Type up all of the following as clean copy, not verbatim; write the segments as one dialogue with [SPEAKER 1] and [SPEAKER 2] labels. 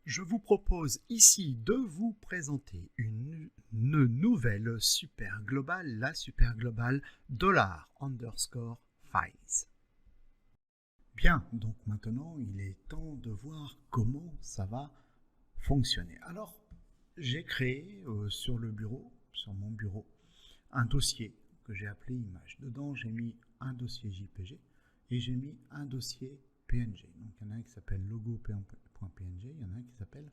[SPEAKER 1] Je vous propose ici de vous présenter une nouvelle super globale, la super globale $_files. Bien, donc maintenant il est temps de voir comment ça va fonctionner. Alors, j'ai créé sur mon bureau, un dossier que j'ai appelé image. Dedans, j'ai mis un dossier JPG et j'ai mis un dossier PNG. Donc, il y en a un qui s'appelle logo.png, il y en a un qui s'appelle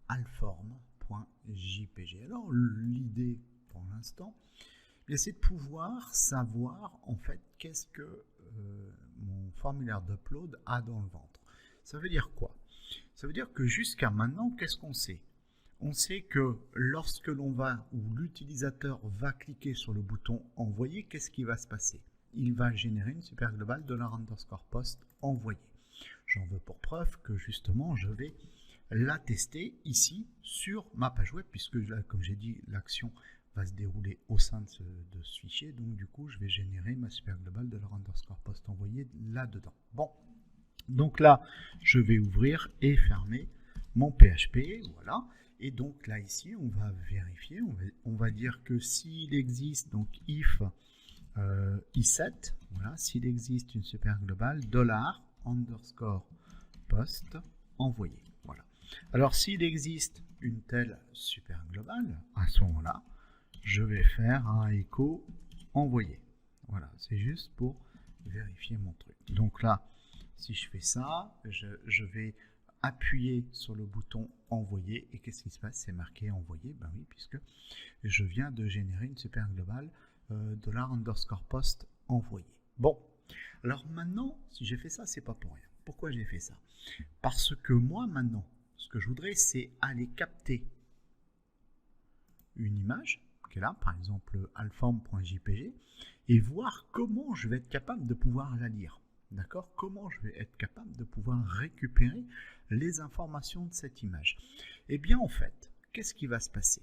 [SPEAKER 1] alform.jpg. Alors, l'idée pour l'instant, c'est de pouvoir savoir en fait qu'est-ce que mon formulaire d'upload a dans le ventre. Ça veut dire quoi? Ça veut dire que jusqu'à maintenant, qu'est-ce qu'on sait? On sait que lorsque l'on va ou l'utilisateur va cliquer sur le bouton envoyer, qu'est-ce qui va se passer? Il va générer une super globale $_post envoyé. J'en veux pour preuve que justement je vais la tester ici sur ma page web, puisque là, comme j'ai dit, l'action va se dérouler au sein de ce fichier. Donc du coup, je vais générer ma super globale $_post envoyé là-dedans. Bon, donc là, je vais ouvrir et fermer mon PHP, voilà. Et donc là, ici, on va vérifier, on va dire que s'il existe, donc if i7, voilà, s'il existe une super globale, $_post envoyé, voilà. Alors, s'il existe une telle super globale, à ce moment-là, je vais faire un echo envoyé. Voilà, c'est juste pour vérifier mon truc. Donc là, si je fais ça, je vais appuyer sur le bouton envoyer et qu'est-ce qui se passe? C'est marqué envoyer, ben oui, puisque je viens de générer une super globale $_post envoyé. Bon, alors maintenant, si j'ai fait ça, c'est pas pour rien. Pourquoi j'ai fait ça? Parce que moi maintenant, ce que je voudrais, c'est aller capter une image qui est là, par exemple alform.jpg, et voir comment je vais être capable de pouvoir la lire. D'accord? Comment je vais être capable de pouvoir récupérer les informations de cette image? Eh bien, en fait, qu'est-ce qui va se passer?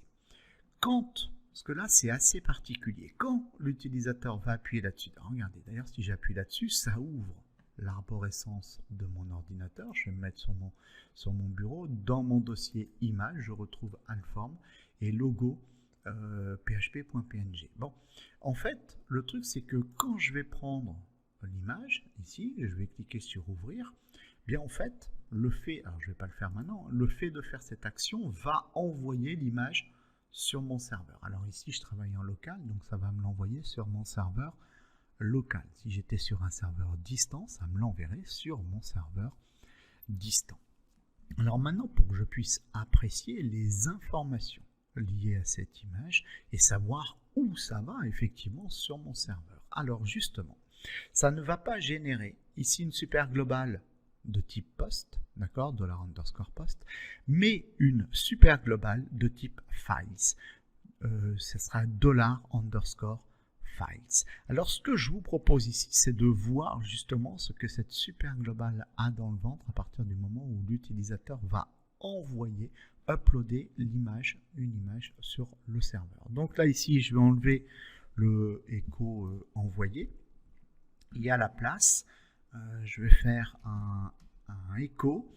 [SPEAKER 1] Parce que là, c'est assez particulier. Quand l'utilisateur va appuyer là-dessus, regardez, d'ailleurs, si j'appuie là-dessus, ça ouvre l'arborescence de mon ordinateur. Je vais me mettre sur mon bureau. Dans mon dossier image, je retrouve alform et logo php.png. Bon, en fait, le truc, c'est que quand je vais prendre l'image, ici, je vais cliquer sur ouvrir, bien en fait, alors je ne vais pas le faire maintenant, le fait de faire cette action va envoyer l'image sur mon serveur. Alors ici, je travaille en local, donc ça va me l'envoyer sur mon serveur local. Si j'étais sur un serveur distant, ça me l'enverrait sur mon serveur distant. Alors maintenant, pour que je puisse apprécier les informations liées à cette image et savoir où ça va effectivement sur mon serveur. Alors justement, ça ne va pas générer ici une super globale de type post, d'accord, $_post, mais une super globale de type files. Ce sera $_files. Alors ce que je vous propose ici, c'est de voir justement ce que cette super globale a dans le ventre à partir du moment où l'utilisateur va envoyer, uploader une image sur le serveur. Donc là ici, je vais enlever le echo envoyé. Il y a la place. Je vais faire un echo.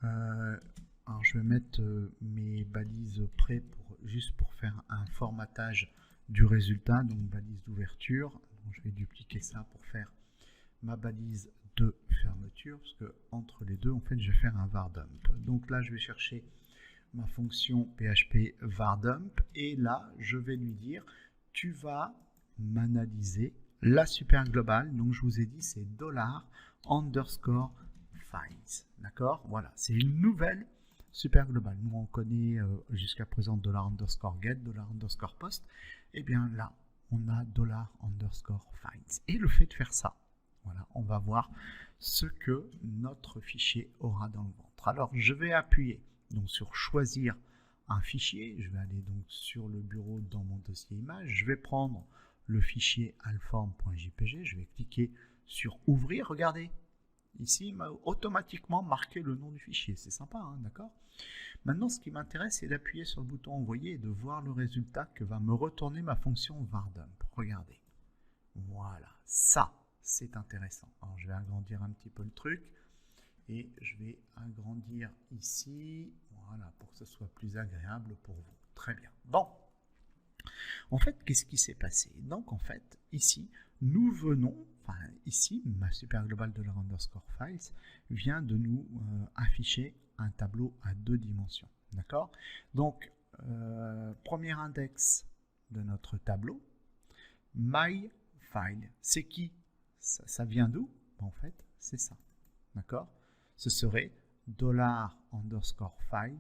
[SPEAKER 1] Alors je vais mettre mes balises près juste pour faire un formatage du résultat, donc balise d'ouverture. Je vais dupliquer ça pour faire ma balise de fermeture, parce que entre les deux, en fait, je vais faire un var_dump. Donc là, je vais chercher ma fonction PHP var_dump et là, je vais lui dire, tu vas m'analyser la super globale. Donc je vous ai dit, c'est $_files. D'accord? Voilà, c'est une nouvelle super globale. Nous, on connaît jusqu'à présent $_get, $_post. Et bien là, on a $_files. Et le fait de faire ça, voilà, on va voir ce que notre fichier aura dans le ventre. Alors, je vais appuyer donc sur choisir un fichier. Je vais aller donc sur le bureau dans mon dossier image. Je vais prendre le fichier alform.jpg. Je vais cliquer sur ouvrir. Regardez. Ici, il m'a automatiquement marqué le nom du fichier. C'est sympa, hein, d'accord? Maintenant, ce qui m'intéresse, c'est d'appuyer sur le bouton envoyer et de voir le résultat que va me retourner ma fonction var_dump. Regardez. Voilà, ça, c'est intéressant. Alors, je vais agrandir un petit peu le truc. et je vais agrandir ici, voilà, pour que ce soit plus agréable pour vous. Très bien. Bon, en fait, qu'est-ce qui s'est passé? Donc, en fait, ici, nous venons, enfin, ici, ma super globale de underscore files vient de nous afficher un tableau à 2 dimensions. D'accord? Donc, premier index de notre tableau, my file. C'est qui? Ça vient d'où? En fait, c'est ça. D'accord? Ce serait $_file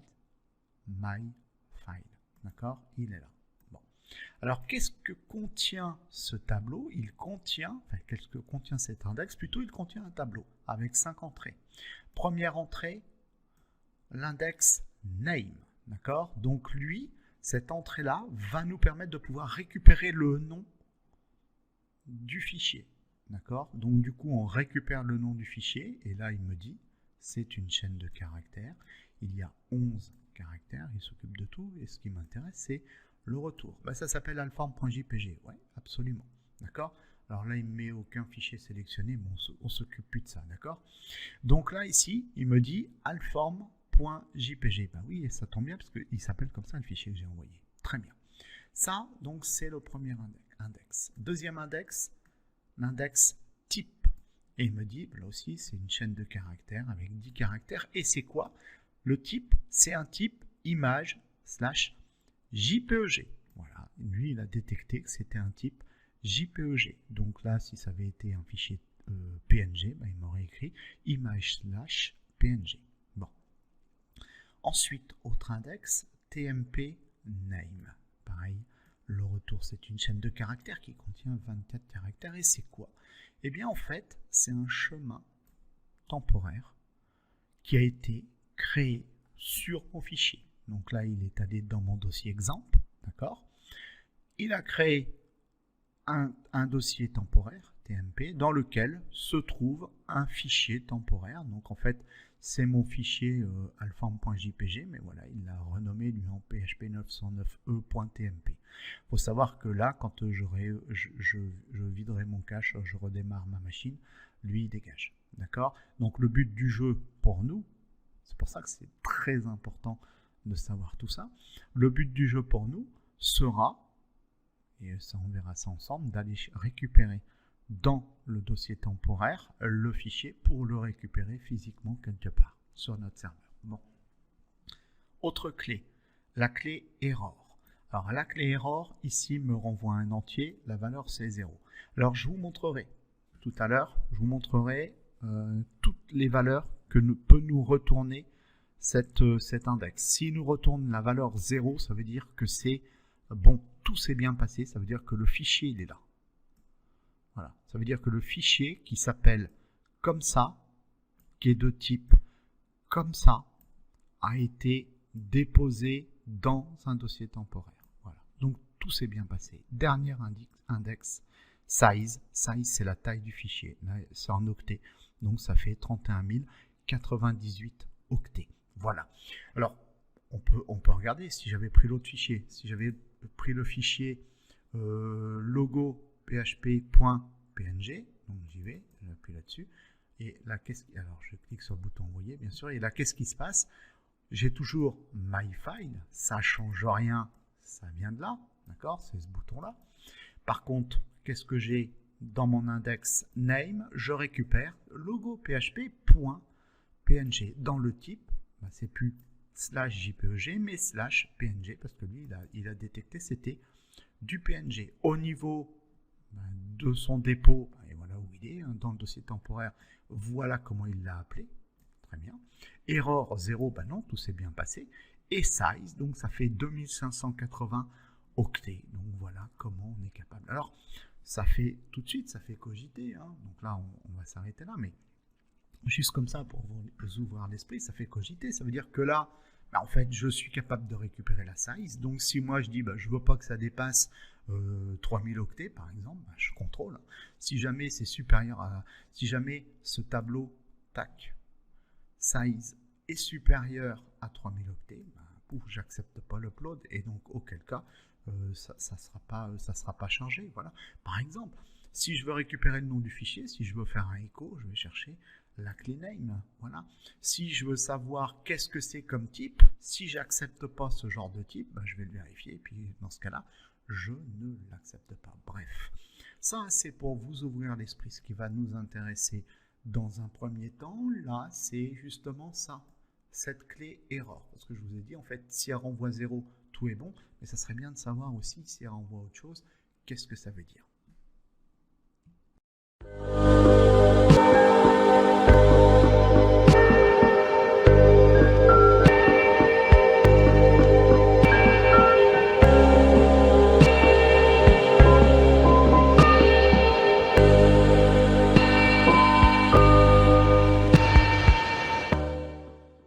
[SPEAKER 1] my file. D'accord? Il est là. Bon. Alors, qu'est-ce que contient ce tableau? Il contient, enfin, qu'est-ce que contient cet index? Plutôt, il contient un tableau avec 5 entrées. Première entrée, l'index name. D'accord? Donc, lui, cette entrée-là va nous permettre de pouvoir récupérer le nom du fichier. D'accord? Donc, du coup, on récupère le nom du fichier et là, il me dit, c'est une chaîne de caractères. Il y a 11 caractères, il s'occupe de tout et ce qui m'intéresse, c'est le retour. Ben, ça s'appelle alform.jpg. Oui, absolument. D'accord? Alors là, il ne met aucun fichier sélectionné, mais on ne s'occupe plus de ça. D'accord? Donc là, ici, il me dit alform.jpg. Ben oui, et ça tombe bien parce qu'il s'appelle comme ça le fichier que j'ai envoyé. Très bien. Ça, donc, c'est le premier index. Deuxième index, l'index type. Et il me dit, là aussi, c'est une chaîne de caractères avec 10 caractères. Et c'est quoi? Le type, c'est un type image / JPEG. Voilà, lui, il a détecté que c'était un type JPEG. Donc là, si ça avait été un fichier PNG, ben, il m'aurait écrit image / PNG. Bon. Ensuite, autre index, TMP name. Pareil, le retour, c'est une chaîne de caractères qui contient 24 caractères. Et c'est quoi? Eh bien, en fait, c'est un chemin temporaire qui a été créé sur mon fichier. Donc là, il est allé dans mon dossier exemple, d'accord? Il a créé un dossier temporaire, TMP, dans lequel se trouve un fichier temporaire. Donc en fait, c'est mon fichier alform.jpg, mais voilà, il l'a renommé lui en PHP 909e.tmp. Il faut savoir que là, quand je viderai mon cache, je redémarre ma machine, lui, il dégage. D'accord? Donc le but du jeu pour nous, c'est pour ça que c'est très important de savoir tout ça, le but du jeu pour nous sera, et ça on verra ça ensemble, d'aller récupérer dans le dossier temporaire le fichier pour le récupérer physiquement quelque part sur notre serveur. Bon. Autre clé, la clé error. Alors la clé error ici me renvoie un entier, la valeur c'est 0. Alors je vous montrerai tout à l'heure, je vous montrerai toutes les valeurs que peut nous retourner cet index. S'il nous retourne la valeur 0, ça veut dire que c'est bon, tout s'est bien passé, ça veut dire que le fichier il est là. Voilà, ça veut dire que le fichier qui s'appelle comme ça, qui est de type comme ça, a été déposé dans un dossier temporaire. Voilà, donc tout s'est bien passé. Dernier index, size. Size, c'est la taille du fichier. Là, c'est en octets, donc ça fait 31 098 octets. Voilà. Alors, on peut regarder si j'avais pris l'autre fichier. Si j'avais pris le fichier logo php.png, donc j'y vais, j'appuie là-dessus. Et là, alors je clique sur le bouton envoyer, bien sûr. Et là, qu'est-ce qui se passe? J'ai toujours my file, ça ne change rien, ça vient de là, d'accord? C'est ce bouton-là. Par contre, qu'est-ce que j'ai dans mon index name? Je récupère logo php.png. Dans le type, ben, c'est plus /jpeg, mais /png, parce que lui, il a détecté c'était du PNG. Au niveau de son dépôt, et voilà où il est, hein, dans le dossier temporaire, voilà comment il l'a appelé. Très bien. Error 0, ben non, tout s'est bien passé. Et size, donc ça fait 2580 octets. Donc voilà comment on est capable. Alors, ça fait tout de suite, ça fait cogiter. Hein. Donc là, on va s'arrêter là, mais juste comme ça, pour vous ouvrir l'esprit, ça fait cogiter. Ça veut dire que là, ben en fait, je suis capable de récupérer la size. Donc si moi je dis, ben, je ne veux pas que ça dépasse 3000 octets, par exemple, ben, je contrôle. Si jamais c'est supérieur à... Si jamais ce tableau, tac, size est supérieur à 3000 octets, ben, pouf, j'accepte pas l'upload et donc auquel cas ça sera pas chargé. Voilà. Par exemple, si je veux récupérer le nom du fichier, si je veux faire un écho, je vais chercher la clé name. Voilà. Si je veux savoir qu'est-ce que c'est comme type, si j'accepte pas ce genre de type, ben, je vais le vérifier. Et puis dans ce cas-là, je ne l'accepte pas. Bref, ça c'est pour vous ouvrir l'esprit. Ce qui va nous intéresser dans un premier temps, là, c'est justement ça, cette clé erreur. Parce que je vous ai dit, en fait, si elle renvoie 0, tout est bon. Mais ça serait bien de savoir aussi si elle renvoie autre chose, qu'est-ce que ça veut dire.